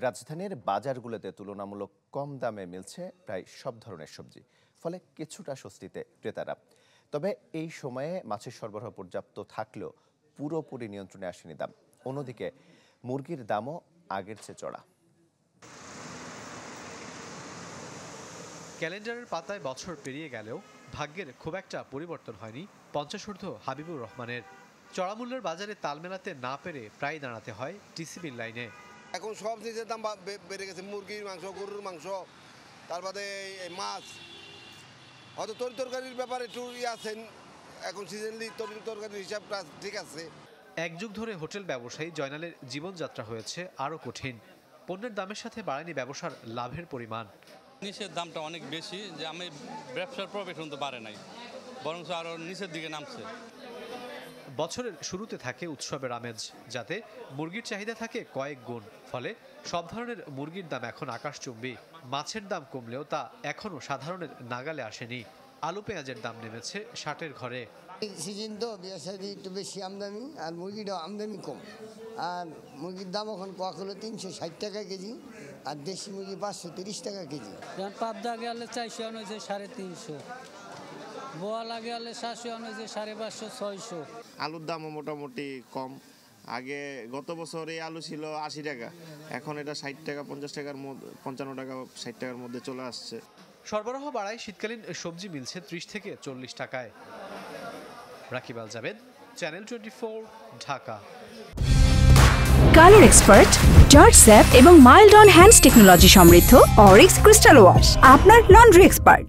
রাজধানীর বাজারগুলোতে তুলনামূলক কম দামে মিলছে প্রায় সব ধরনের সবজি, ফলে কিছুটা স্বস্তিতে ক্রেতারা। তবে এই সময়ে মাছের সরবরাহ পর্যাপ্ত থাকলেও পুরোপুরি নিয়ন্ত্রণে আসেনি দাম। অন্যদিকে মুরগির দামও আগের চেয়ে চড়া। ক্যালেন্ডারের পাতায় বছর পেরিয়ে গেলেও ভাগ্যের খুব একটা পরিবর্তন হয়নি 50 হাবিবুর রহমানের। চড়া মূল্যের বাজারে তাল মেলাতে না পেরে প্রায় দাঁড়াতে হয় টিসিবির লাইনে। এখন সব জিনিসের দাম বেড়ে গেছে, মুরগির মাংস, গরুর মাংস, তারপরে এই মাছ, হয়তো তরকারির ব্যাপারে একটু আছেন এখন সিজনলি তরকারির হিসাবটা ঠিক আছে। এক যুগ ধরে হোটেল ব্যবসায়ী জয়নালের জীবনযাত্রা হয়েছে আরও কঠিন। পণ্যের দামের সাথে বাড়েনি ব্যবসার লাভের পরিমাণ। নিচের দামটা অনেক বেশি, যে আমি ব্যবসার প্রফিট কিন্তু বাড়ে নাই, বরং আরও নিচের দিকে নামছে। বছরের শুরুতে থাকে উৎসবের আমেজ, যাতে মুরগির চাহিদা থাকে কয়েক গুণ। ফলে সব ধরনের মুরগির দাম এখন আকাশচুম্বী। মাছের দাম কমলেও তা এখনও সাধারণের নাগালে আসেনি। আলু পেঁয়াজের দাম নেমেছে 60-এর ঘরে। সিজন তো ব্যবসায়ী একটু বেশি আমদানি, আর মুরগিটাও আমদানি কম। আর মুরগির দাম এখন কোয়া হলো 360 টাকা কেজি, আর দেশি মুরগি 530 টাকা কেজি। পাবদা গেলে 400 হয়েছে 350, বোয়ালা গেলে 700 হয়েছে 550, 600। আলুর দামও মোটামুটি কম। আগে গত বছর এই আলু ছিল 80 টাকা, এখন এটা 60 টাকা, 50 টাকার মধ্যে, 55 টাকা, 60 টাকার মধ্যে চলে আসছে। সরবরাহ বাড়ায় শীতকালীন সবজি মিলছে 30 থেকে 40 টাকায়। Rakib Al Jabed, channel 24, Dhaka. Colour expert, germ zap এবং মাইল্ড অন হ্যান্ডস টেকনোলজি সমৃদ্ধ অরিক্স ক্রিস্টাল ওয়াশ আপনার লন্ড্রি এক্সপার্ট।